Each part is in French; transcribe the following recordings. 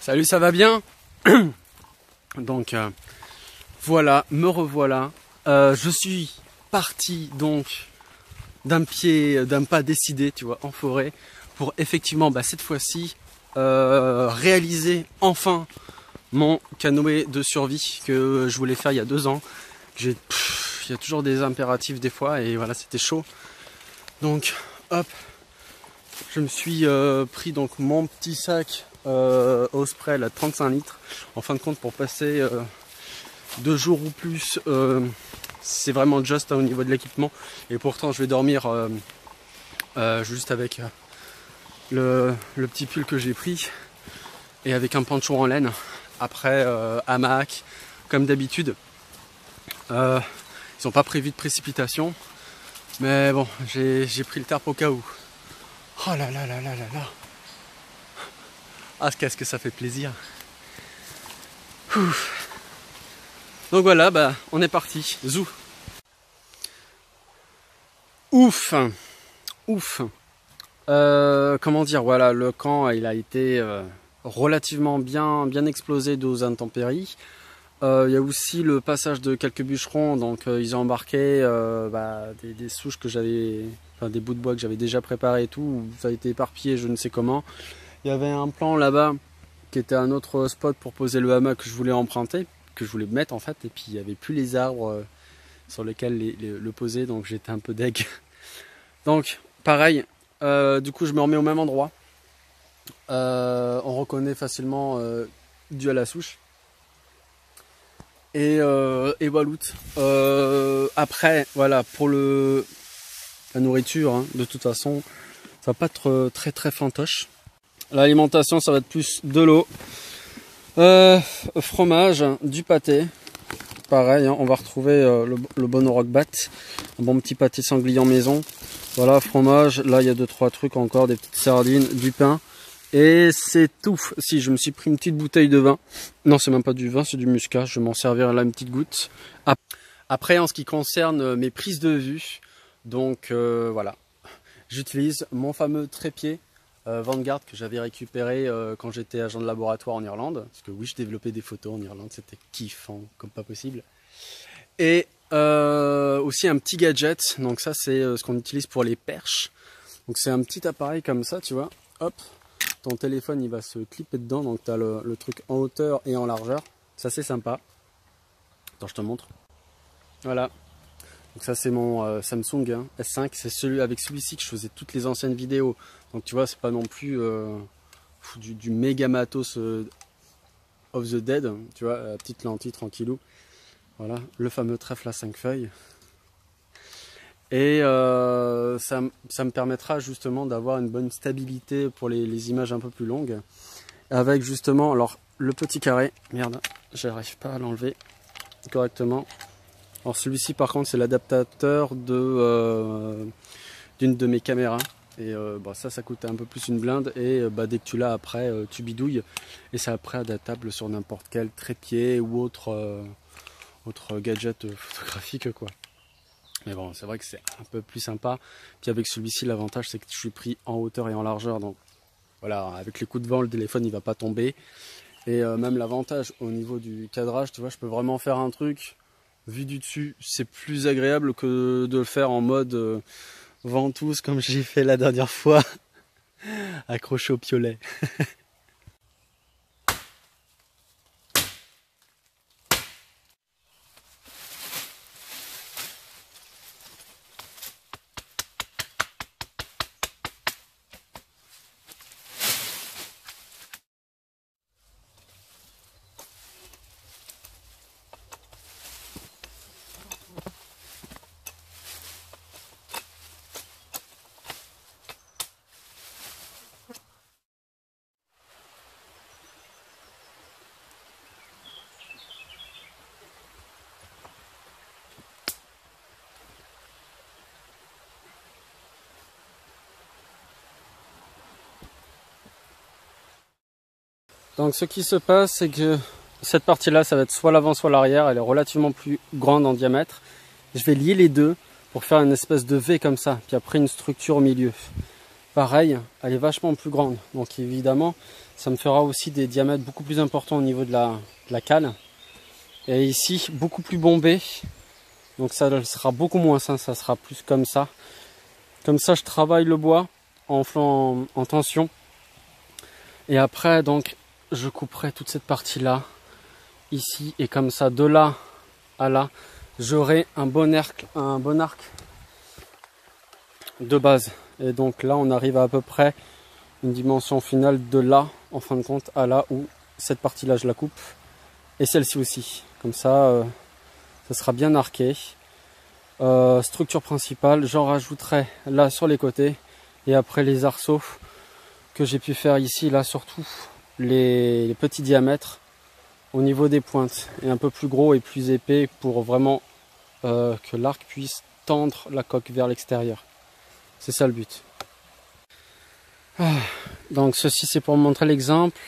Salut, ça va bien? Donc voilà, me revoilà. Je suis parti donc d'un pas décidé, tu vois, en forêt, pour effectivement cette fois-ci réaliser enfin mon canoë de survie que je voulais faire il y a 2 ans. Il y a toujours des impératifs des fois et voilà, c'était chaud. Donc hop, je me suis pris donc mon petit sac Osprey à 35 litres. En fin de compte, pour passer 2 jours ou plus, c'est vraiment juste au niveau de l'équipement. Et pourtant, je vais dormir juste avec le petit pull que j'ai pris et avec un poncho en laine. Après, hamac, comme d'habitude. Ils n'ont pas prévu de précipitation, mais bon, j'ai pris le tarp au cas où. Oh là là là là là là. Ah, qu'est-ce que ça fait plaisir. Ouf. Donc voilà, on est parti. Zou. Ouf. Ouf. Comment dire, voilà, le camp il a été relativement bien explosé d'aux intempéries. Il y a aussi le passage de quelques bûcherons, donc ils ont embarqué des souches que j'avais, des bouts de bois que j'avais déjà préparés et tout. Ça a été éparpillé, je ne sais comment. Il y avait un plan là-bas qui était un autre spot pour poser le hamac que je voulais emprunter, que je voulais mettre en fait, et puis il n'y avait plus les arbres sur lesquels le poser, donc j'étais un peu deg. Donc pareil, du coup je me remets au même endroit. On reconnaît facilement dû à la souche. Et voilà. Après, voilà, pour la nourriture, hein, de toute façon, ça va pas être très fantoche. L'alimentation, ça va être plus de l'eau, fromage, du pâté. Pareil, hein, on va retrouver le bon Roquebat, un bon petit pâté sanglier en maison. Voilà, fromage. Là, il y a 2-3 trucs encore, des petites sardines, du pain. Et c'est tout. Si, je me suis pris une petite bouteille de vin. Non, c'est même pas du vin, c'est du muscat. Je vais m'en servir là une petite goutte. Après, en ce qui concerne mes prises de vue, donc voilà, j'utilise mon fameux trépied Vanguard que j'avais récupéré quand j'étais agent de laboratoire en Irlande. Parce que oui, je développais des photos en Irlande, c'était kiffant comme pas possible. Et aussi un petit gadget. Donc ça, c'est ce qu'on utilise pour les perches. Donc c'est un petit appareil comme ça, tu vois. Hop. Ton téléphone il va se clipper dedans, donc tu as le truc en hauteur et en largeur. Ça c'est sympa. Attends, je te montre. Voilà. Donc ça c'est mon Samsung S5. C'est avec celui-ci que je faisais toutes les anciennes vidéos. Donc tu vois, c'est pas non plus du méga matos of the dead. Tu vois, la petite lentille tranquillou. Voilà, le fameux trèfle à 5 feuilles. Et ça me permettra justement d'avoir une bonne stabilité pour les images un peu plus longues. Avec justement, alors le petit carré, merde, j'arrive pas à l'enlever correctement. Alors celui-ci par contre c'est l'adaptateur d'une de mes caméras. Et ça coûte un peu plus une blinde. Et dès que tu l'as après, tu bidouilles. Et c'est après adaptable sur n'importe quel trépied ou autre gadget photographique quoi. Mais bon, c'est vrai que c'est un peu plus sympa. Puis avec celui-ci, l'avantage c'est que je suis pris en hauteur et en largeur. Donc voilà, avec les coups de vent, le téléphone il va pas tomber. Et même l'avantage au niveau du cadrage, tu vois, je peux vraiment faire un truc vu du dessus. C'est plus agréable que de le faire en mode ventouse comme j'ai fait la dernière fois, accroché au piolet. Donc ce qui se passe, c'est que cette partie-là, ça va être soit l'avant, soit l'arrière. Elle est relativement plus grande en diamètre. Je vais lier les deux pour faire une espèce de V comme ça, puis après une structure au milieu. pareil, elle est vachement plus grande. Donc évidemment, ça me fera aussi des diamètres beaucoup plus importants au niveau de la cale. Et ici, beaucoup plus bombé. Donc ça sera beaucoup moins ça, ça sera plus comme ça. Comme ça, je travaille le bois en tension. Et après, donc, je couperai toute cette partie-là, ici. Et comme ça, de là à là, j'aurai un bon arc de base. Et donc là, on arrive à peu près une dimension finale de là, en fin de compte, à là où cette partie-là, je la coupe. Et celle-ci aussi. Comme ça, ça sera bien arqué. Structure principale, j'en rajouterai là sur les côtés. Et après les arceaux que j'ai pu faire ici, là surtout les petits diamètres au niveau des pointes. Et un peu plus gros et plus épais pour vraiment que l'arc puisse tendre la coque vers l'extérieur. C'est ça le but. Donc ceci c'est pour montrer l'exemple.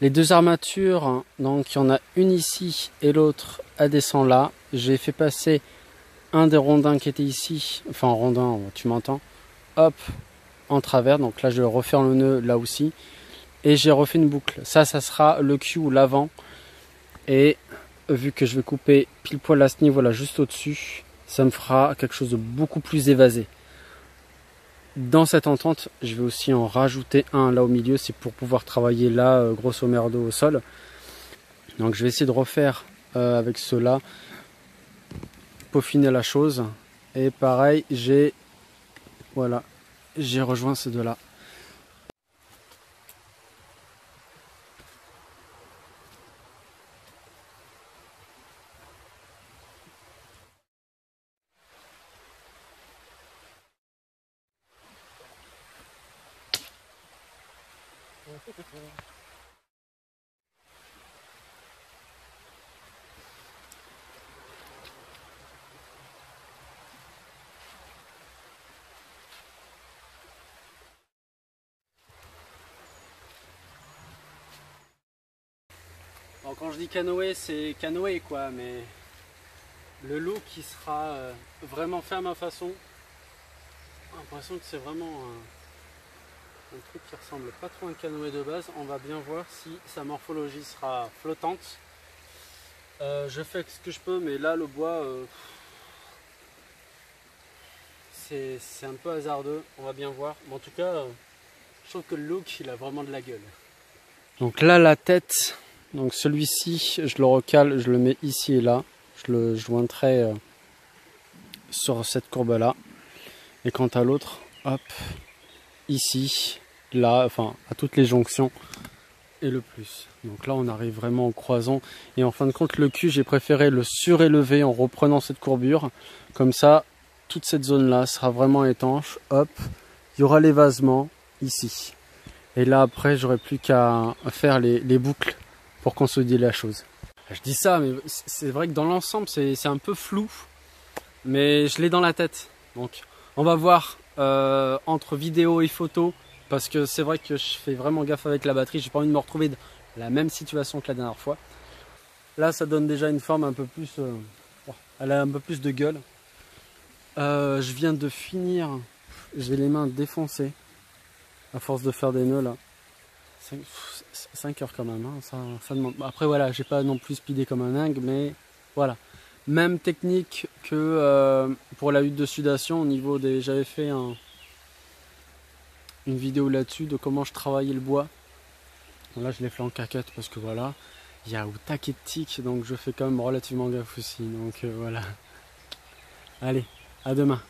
Les deux armatures, donc il y en a une ici et l'autre elle descend là. J'ai fait passer un des rondins qui était ici, enfin rondin, tu m'entends, hop, en travers. Donc là je vais refaire le nœud là aussi. Et j'ai refait une boucle. Ça sera le cul ou l'avant. Et vu que je vais couper pile poil à ce niveau là, juste au-dessus, ça me fera quelque chose de beaucoup plus évasé. Dans cette entente, je vais aussi en rajouter un là au milieu, c'est pour pouvoir travailler là, grosso merdo, au sol. Donc je vais essayer de refaire avec ceux-là, peaufiner la chose. Et pareil, j'ai rejoint ces deux-là. Alors quand je dis canoë, c'est canoë quoi, mais le look qui sera vraiment fait à ma façon. J'ai l'impression que c'est vraiment un truc qui ressemble pas trop à un canoë de base. On va bien voir si sa morphologie sera flottante. Je fais ce que je peux, mais là le bois c'est un peu hasardeux. On va bien voir. Mais en tout cas, je trouve que le look il a vraiment de la gueule. Donc là la tête, donc celui-ci je le recale, je le mets ici et là. Je le joindrai sur cette courbe là. Et quant à l'autre, hop, ici, là, enfin à toutes les jonctions et le plus. Donc là on arrive vraiment au croisant. Et en fin de compte le cul j'ai préféré le surélever en reprenant cette courbure. Comme ça, toute cette zone là sera vraiment étanche. Hop, il y aura l'évasement ici. Et là après j'aurai plus qu'à faire les boucles pour consolider la chose. Je dis ça mais c'est vrai que dans l'ensemble c'est un peu flou. Mais je l'ai dans la tête. Donc on va voir entre vidéo et photo. Parce que c'est vrai que je fais vraiment gaffe avec la batterie. J'ai pas envie de me retrouver dans la même situation que la dernière fois. Là ça donne déjà une forme un peu plus... elle a un peu plus de gueule. Je viens de finir. J'ai les mains défoncées. À force de faire des nœuds là. 5 heures quand même. Hein. Ça demande... Après voilà, j'ai pas non plus speedé comme un dingue. Mais voilà. Même technique que pour la hutte de sudation au niveau des... J'avais fait une vidéo là-dessus de comment je travaillais le bois. Bon, là je l'ai fait en caquette parce que voilà, il y a au taquet de tic, donc je fais quand même relativement gaffe aussi. Donc voilà. Allez, à demain.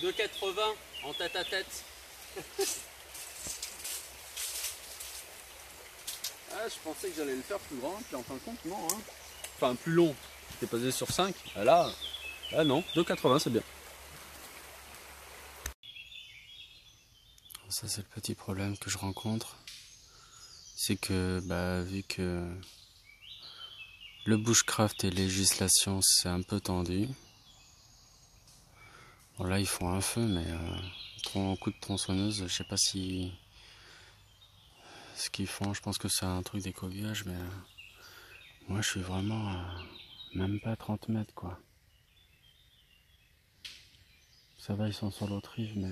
De 80 en tête à tête. Ah, je pensais que j'allais le faire plus grand, puis en fin de compte, non. Hein. Enfin, plus long. J'étais posé sur 5. Ah, là non, 2,80 c'est bien. Ça, c'est le petit problème que je rencontre. C'est que, vu que Le bushcraft et législation, c'est un peu tendu. Bon, là, ils font un feu, mais un coup de tronçonneuse, je sais pas si ce qu'ils font. Je pense que c'est un truc d'écobuage, mais moi, je suis vraiment même pas à 30 mètres, quoi. Ça va, ils sont sur l'autre rive, mais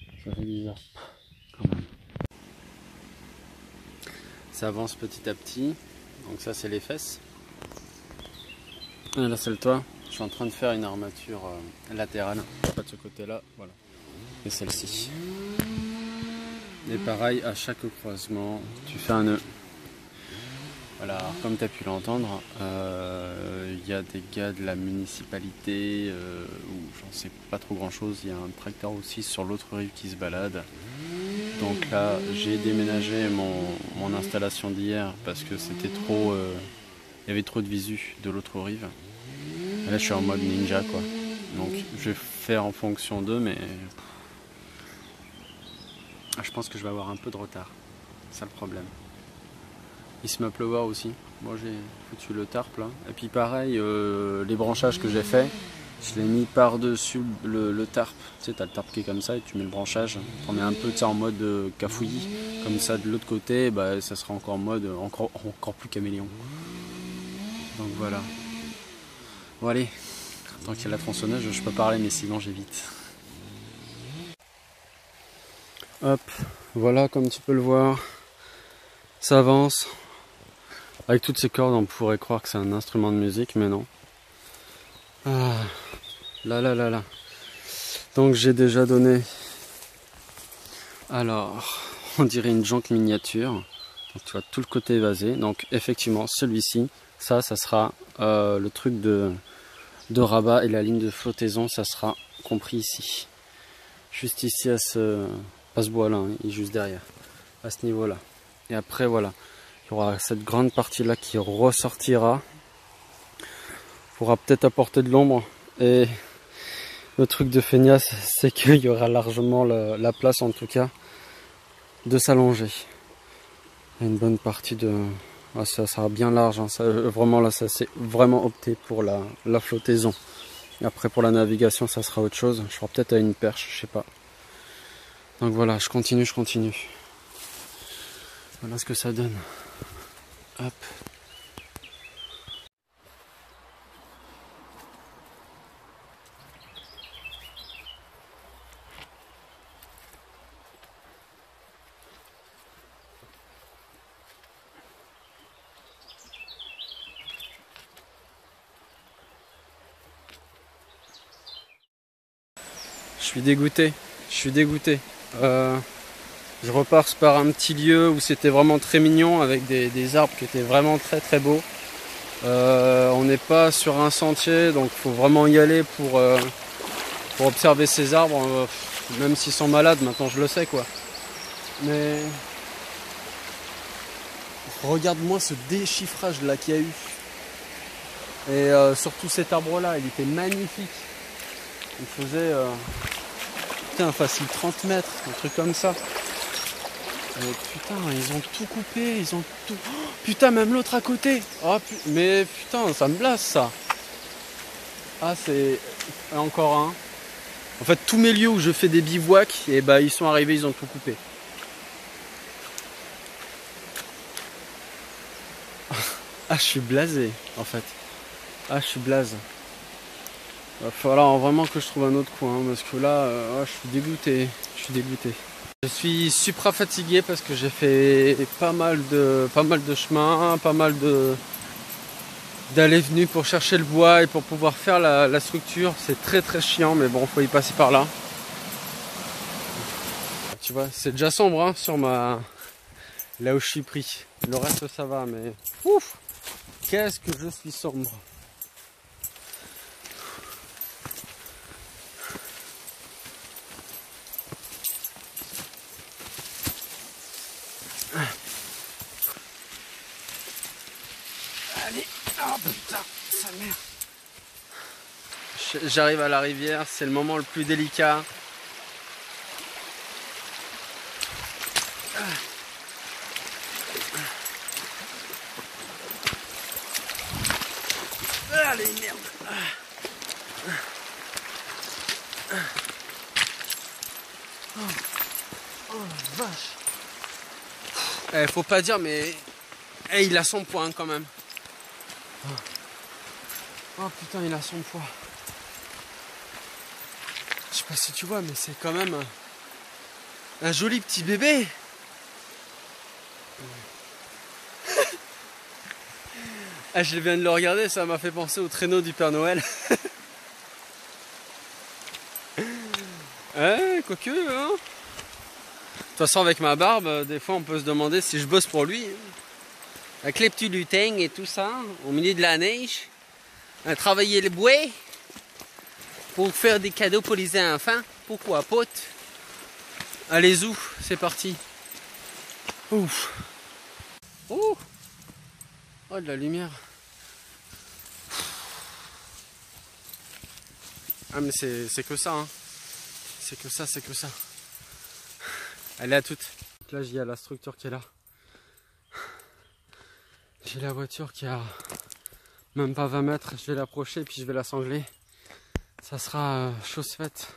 ça fait bizarre quand même. Ça avance petit à petit. Donc ça, c'est les fesses. Et là, c'est le toit. Je suis en train de faire une armature latérale. Pas de ce côté-là, voilà. Et celle-ci. Et pareil, à chaque croisement, tu fais un nœud. Voilà, alors, comme tu as pu l'entendre, y a des gars de la municipalité où j'en sais pas trop grand chose. Il y a un tracteur aussi sur l'autre rive qui se balade. Donc là, j'ai déménagé mon installation d'hier parce que c'était trop. Il y avait trop de visu de l'autre rive. Et là, je suis en mode ninja, quoi. Donc, je vais faire en fonction d'eux, mais je pense que je vais avoir un peu de retard. C'est ça le problème. Il se m'a pleuvoir aussi. Moi, j'ai foutu le tarp là. Et puis pareil, les branchages que j'ai fait, je l'ai mis par-dessus le tarp. Tu sais, t'as le tarp qui est comme ça et tu mets le branchage. On met un peu en mode cafouillis. Comme ça, de l'autre côté, bah, ça sera encore en mode encore plus caméléon. Donc voilà. Bon allez, tant qu'il y a la tronçonneuse, je peux parler, mais sinon j'évite. Hop, voilà, comme tu peux le voir, ça avance. Avec toutes ces cordes, on pourrait croire que c'est un instrument de musique, mais non. Ah, là. Donc j'ai déjà donné, alors, on dirait une jonque miniature. Donc tu vois tout le côté évasé. Donc effectivement, celui-ci, ça sera le truc de rabat, et la ligne de flottaison, ça sera compris ici. Juste ici à ce bois-là, hein, il est juste derrière, à ce niveau-là. Et après, voilà, il y aura cette grande partie-là qui ressortira. Pourra peut-être apporter de l'ombre. Et le truc de feignasse, c'est qu'il y aura largement la place, en tout cas, de s'allonger. Il y a une bonne partie de... Ah, ça sera bien large, hein. Ça, vraiment là, ça c'est vraiment opté pour la flottaison. Et après pour la navigation, ça sera autre chose. Je ferai peut-être à une perche, je sais pas. Donc voilà, je continue. Voilà ce que ça donne. Hop. Je suis dégoûté. Je repars par un petit lieu où c'était vraiment très mignon, avec des arbres qui étaient vraiment très beaux. On n'est pas sur un sentier, donc il faut vraiment y aller pour observer ces arbres, même s'ils sont malades, maintenant je le sais, quoi. Mais regarde-moi ce déchiffrage là qu'il y a eu. Et surtout cet arbre là, il était magnifique. Il faisait putain, facile 30 mètres, un truc comme ça. Et putain, ils ont tout coupé, ils ont tout... Oh, putain, même l'autre à côté. Oh, mais putain, ça me blasse ça. Ah, c'est encore un. En fait, tous mes lieux où je fais des bivouacs, et bah ils sont arrivés, ils ont tout coupé. Ah, je suis blasé, en fait. Ah, je suis blasé. Va falloir vraiment que je trouve un autre coin, parce que là, je suis dégoûté. Je suis supra fatigué parce que j'ai fait pas mal de chemin, pas mal d'allées-venues pour chercher le bois et pour pouvoir faire la structure. C'est très chiant, mais bon, faut y passer par là. Tu vois, c'est déjà sombre, hein, sur là où je suis pris. Le reste ça va, mais ouf, qu'est-ce que je suis sombre. Allez, oh putain, sa mère. J'arrive à la rivière, c'est le moment le plus délicat. Allez, merde. Oh la vache. Faut pas dire, mais il a son poids hein, quand même. Oh putain, il a son poids. Je sais pas si tu vois, mais c'est quand même un joli petit bébé. Ah, je viens de le regarder, ça m'a fait penser au traîneau du Père Noël. Ouais, quoique, hein. De toute façon, avec ma barbe, des fois, on peut se demander si je bosse pour lui. Avec les petits lutins et tout ça, au milieu de la neige, à travailler le bois pour faire des cadeaux pour les enfants. Pourquoi pas? Allez, zou, c'est parti. Ouf. Oh, oh, de la lumière. Ah, mais c'est que ça, hein. C'est que ça, c'est que ça. Allez, à toutes. Là, il y a la structure qui est là. J'ai la voiture qui a même pas 20 mètres. Je vais l'approcher et puis je vais la sangler. Ça sera chose faite.